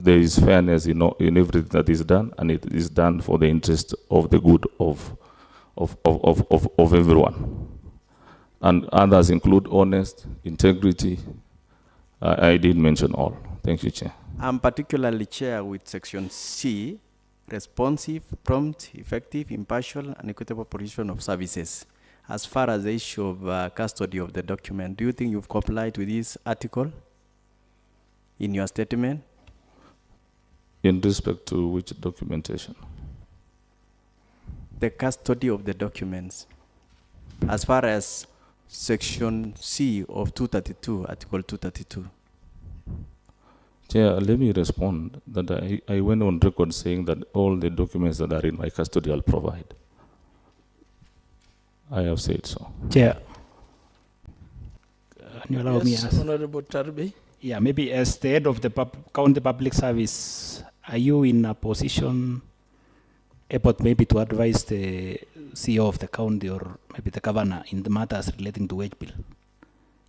there is fairness in everything that is done, and it is done for the interest of the good of everyone. And others include honest, integrity. I did mention all. Thank you, Chair. I'm particularly, Chair, with Section C, responsive, prompt, effective, impartial, and equitable provision of services. As far as the issue of custody of the document, do you think you've complied with this article in your statement? In respect to which documentation? The custody of the documents. As far as Section C of 232, Article 232. Chair, let me respond that I went on record saying that all the documents that are in my custody I'll provide. I have said so. Chair, can you allow me Yes, ask? Honorable Tarbi. Yeah, maybe as the head of the county public service, are you in a position able maybe to advise the CEO of the county or maybe the governor in the matters relating to wage bill?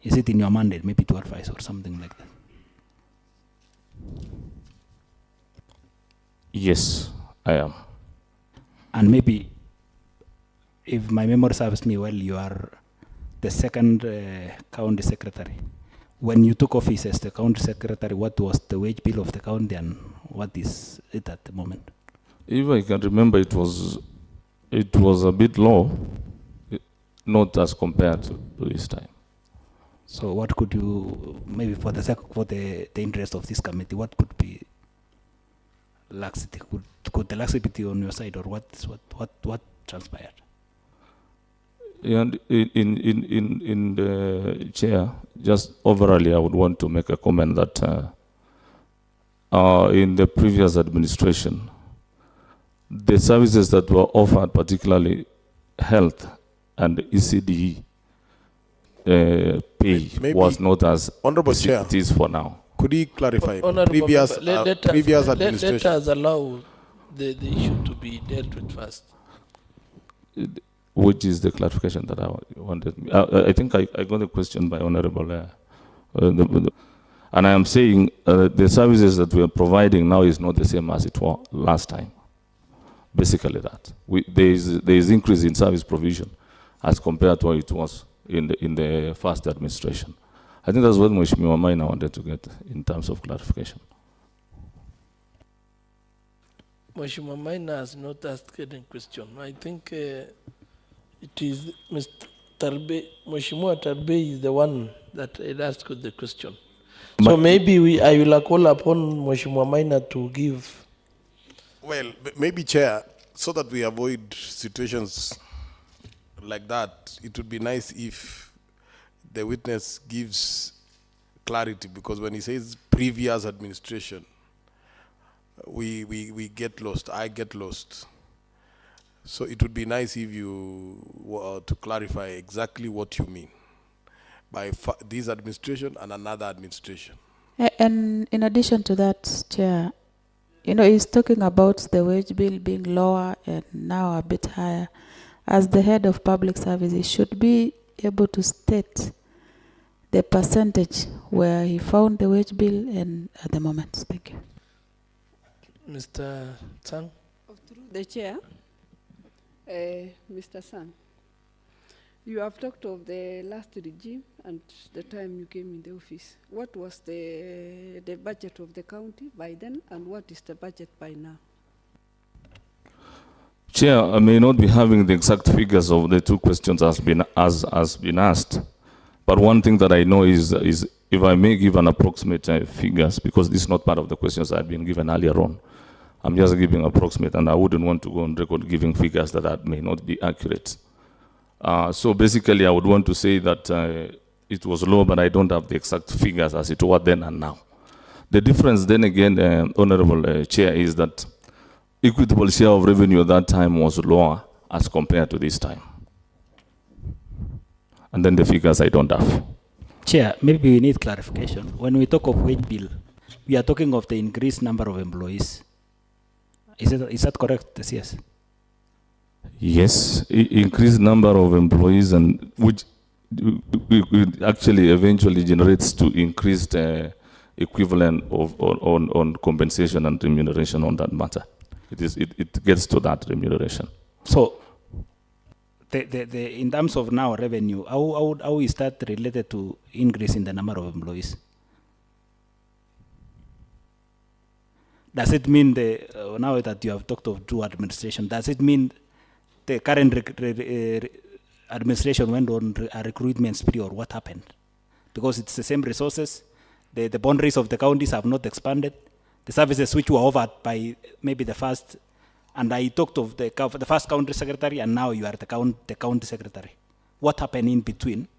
Is it in your mandate maybe to advise or something like that? Yes, I am. And maybe, if my memory serves me well, you are the second county secretary. When you took office as the county secretary, what was the wage bill of the county and what is it at the moment? If I can remember, it was a bit low, not as compared to this time. So what could you, maybe for the interest of this committee, what could be laxity? Could the laxity be on your side, or what transpired? And in the chair, just overall, I would want to make a comment that in the previous administration, the services that were offered, particularly health and ECDE pay, Maybe was not as Honorable Chair, it is for now. could he clarify? Honorable Previous, member, previous let administration. us allow the issue to be dealt with first. Which is the clarification that I wanted. I think I got the question by Honorable. And I am saying the services that we are providing now is not the same as it was last time. Basically that. There is increase in service provision as compared to what it was in the first administration. I think that's what Mheshimiwa Maina wanted to get in terms of clarification. Mheshimiwa Maina has not asked any question. I think it is Mr. Tarbe, Mheshimiwa Tarbe is the one that had asked the question. So maybe I will call upon Mheshimiwa Maina to give. Well, maybe, Chair, so that we avoid situations like that, it would be nice if the witness gives clarity, because when he says previous administration, we get lost, I get lost. So it would be nice if you were to clarify exactly what you mean by this administration and another administration. And in addition to that, Chair, he's talking about the wage bill being lower and now a bit higher. As the head of public service, he should be able to state the percentage where he found the wage bill and at the moment. Thank you. Mr. Tsang. Through the chair, Mr. Sang, you have talked of the last regime and the time you came in the office. What was the budget of the county by then, and what is the budget by now? Chair, I may not be having the exact figures of the two questions as been asked, but one thing that I know is if I may give an approximate figures, because this is not part of the questions I had been given earlier on. I'm just giving approximate, and I wouldn't want to go on record giving figures that may not be accurate. So basically, I would want to say that it was low, but I don't have the exact figures as it was then and now. The difference then again, Honorable Chair, is that equitable share of revenue at that time was lower as compared to this time. And then the figures I don't have. Chair, maybe we need clarification. When we talk of wage bill, we are talking of the increased number of employees. Is that correct, yes? Yes, increased number of employees, and which actually eventually generates to increased equivalent of on compensation and remuneration on that matter. It gets to that remuneration. So, in terms of now revenue, how is that related to increase in the number of employees? Does it mean now that you have talked of two administration, does it mean the current administration went on a recruitment spree, or what happened? Because it's the same resources, the boundaries of the counties have not expanded, the services which were offered by maybe the first, and I talked of the first county secretary, and now you are the county secretary. What happened in between?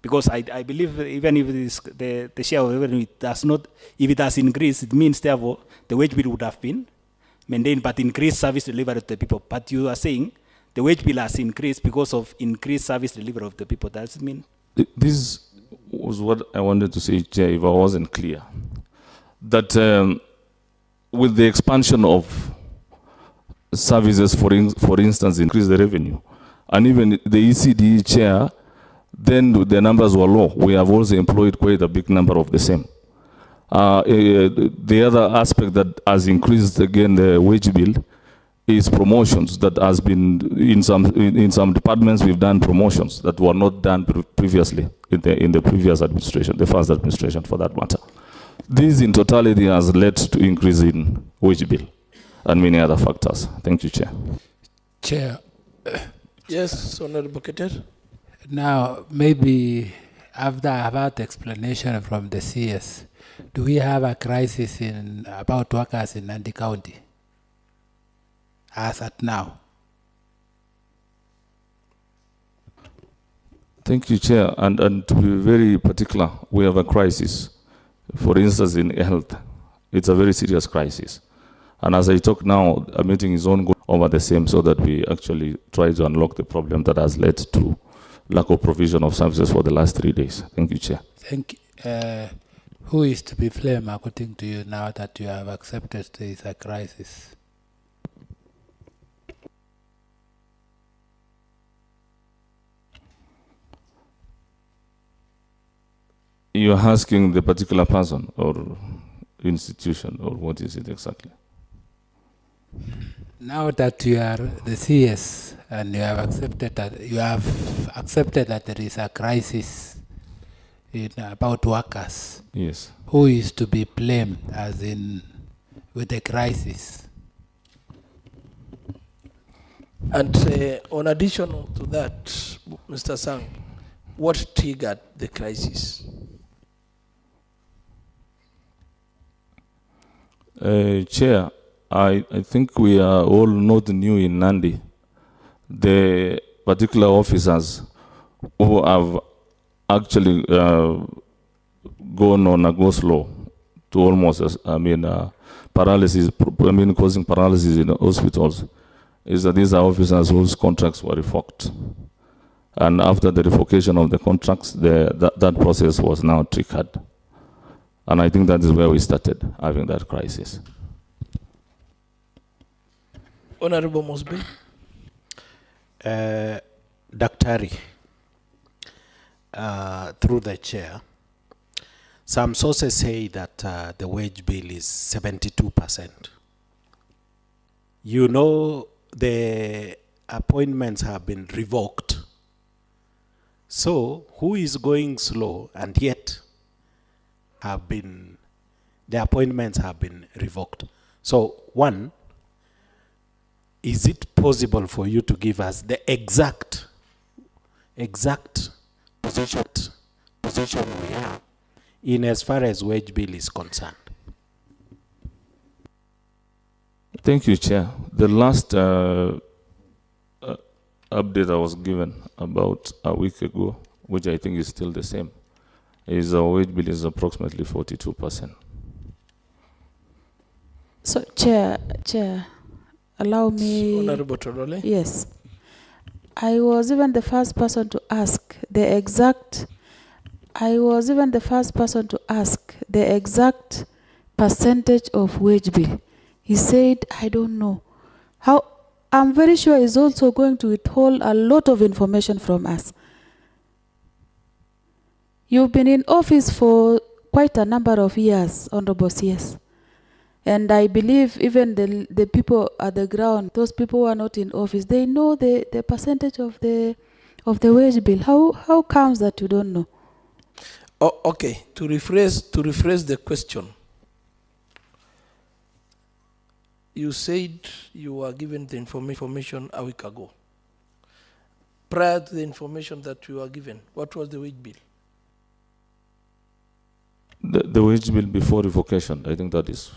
Because I believe even if the share of revenue does not, if it has increased, it means therefore the wage bill would have been maintained, but increased service delivery to the people. But you are saying the wage bill has increased because of increased service delivery of the people. Does it mean? This was what I wanted to say, Chair, if I wasn't clear. That with the expansion of services, for instance, increase the revenue. And even the ECD chair, then the numbers were low. We have also employed quite a big number of the same. The other aspect that has increased again the wage bill is promotions that has been, in some departments we've done promotions that were not done previously in the previous administration, the first administration for that matter. This in totality has led to increase in wage bill and many other factors. Thank you, Chair. Chair. Yes, Honorable Keter. Now, maybe after I've had explanation from the CS, do we have a crisis about workers in Nandi County as at now? Thank you, Chair. And to be very particular, we have a crisis. For instance, in health, it's a very serious crisis. And as I talk now, a meeting is ongoing over the same so that we actually try to unlock the problem that has led to lack of provision of services for the last 3 days. Thank you, Chair. Thank you. Who is to be blamed according to you now that you have accepted there is a crisis? You're asking the particular person or institution, or what is it exactly? Now that you are the CS and you have accepted that there is a crisis about workers. Yes. Who is to be blamed as in with the crisis? And on addition to that, Mr. Sang, what triggered the crisis? Chair, I think we are all not new in Nandi. The particular officers who have actually gone on a go-slow to almost, paralysis, causing paralysis in the hospitals, is that these are officers whose contracts were revoked. And after the revocation of the contracts, that process was now triggered. And I think that is where we started having that crisis. Honorable Mosby. Daktari, through the chair, some sources say that the wage bill is 72%. You know, the appointments have been revoked. So who is going slow and yet the appointments have been revoked? So one, is it possible for you to give us the exact position we have in as far as wage bill is concerned? Thank you, Chair. The last update I was given about a week ago, which I think is still the same, is our wage bill is approximately 42%. So, Chair, allow me. Honorable Torole. Yes. I was even the first person to ask the exact percentage of wage bill. He said, I don't know. How? I'm very sure he's also going to withhold a lot of information from us. You've been in office for quite quite a number of years, Honorable CS. And I believe even the people at the ground, those people who are not in office, they know the percentage of the wage bill. How comes that you don't know? Oh, okay, to rephrase the question. You said you were given the information a week ago. Prior to the information that you were given, what was the wage bill? The wage bill before revocation, I think that is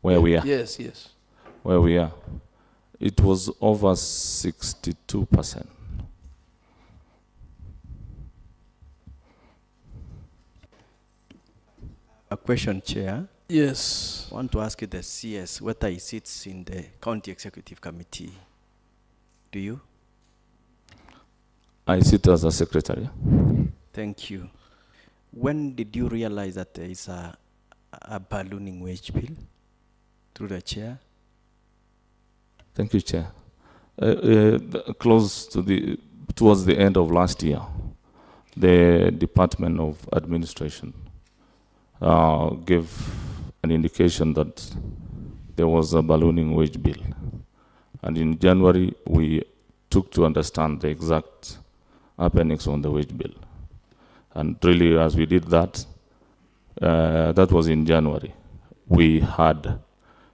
where we are. Yes, yes. Where we are. It was over 62%. A question, Chair. Yes. I want to ask you the CS whether he sits in the County Executive Committee. Do you? I sit as a secretary. Thank you. When did you realize that there is a ballooning wage bill? Through the chair? Thank you, Chair. Towards the end of last year, the Department of Administration gave an indication that there was a ballooning wage bill. And in January, we took to understand the exact happenings on the wage bill. And really, as we did that, that was in January. We had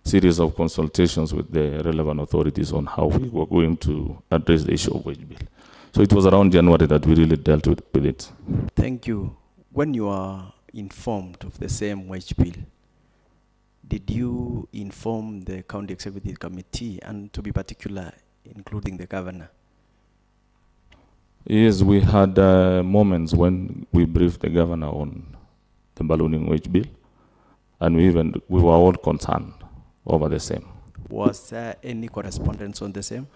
series of consultations with the relevant authorities on how we were going to address the issue of wage bill. So it was around January that we really dealt with it. Thank you. When you are informed of the same wage bill, did you inform the County Executive Committee, and to be particular, including the governor? Yes, we had moments when we briefed the governor on the ballooning wage bill, and we were all concerned over the same. Was there any correspondence on the same?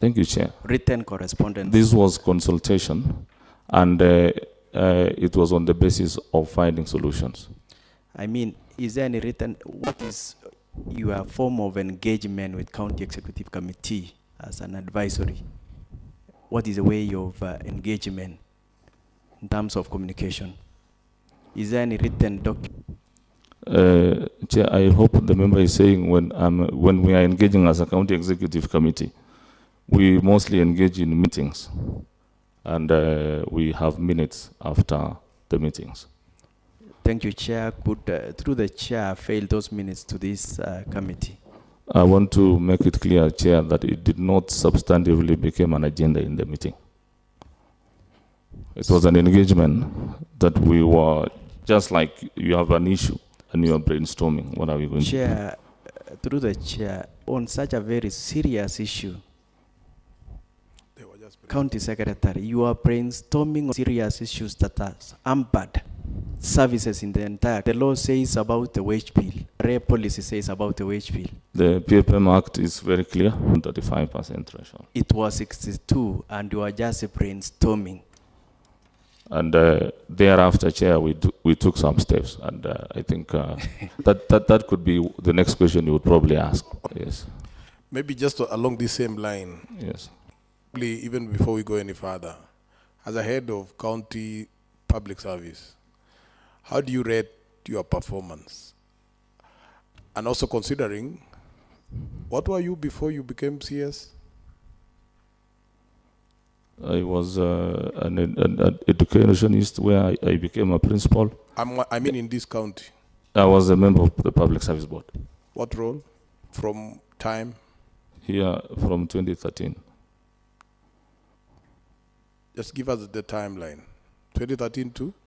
Thank you, Chair. Written correspondence? This was consultation, and it was on the basis of finding solutions. I mean, is there any written, what is your form of engagement with County Executive Committee as an advisory? What is the way of engagement in terms of communication? Is there any written document? Chair, I hope the member is saying when we are engaging as a County Executive Committee, we mostly engage in meetings, and we have minutes after the meetings. Thank you, Chair. Could, through the Chair, fail those minutes to this committee? I want to make it clear, Chair, that it did not substantively become an agenda in the meeting. It was an engagement that we were, just like you have an issue and you are brainstorming, what are we going to do? Chair, through the Chair, on such a very serious issue, County Secretary, you are brainstorming on serious issues that are hampered services in the entire. The law says about the wage bill. Rare policy says about the wage bill. The PFM Act is very clear, 35% threshold. It was 62, and you are just brainstorming. And thereafter, Chair, we took some steps, and I think that could be the next question you would probably ask. Yes. Maybe just along the same line. Yes. Even before we go any further, as a head of county public service, how do you rate your performance? And also considering, what were you before you became CS? I was an educationist where I became a principal. I mean in this county. I was a member of the Public Service Board. What role? From time? Here from 2013. Just give us the timeline. 2013 to?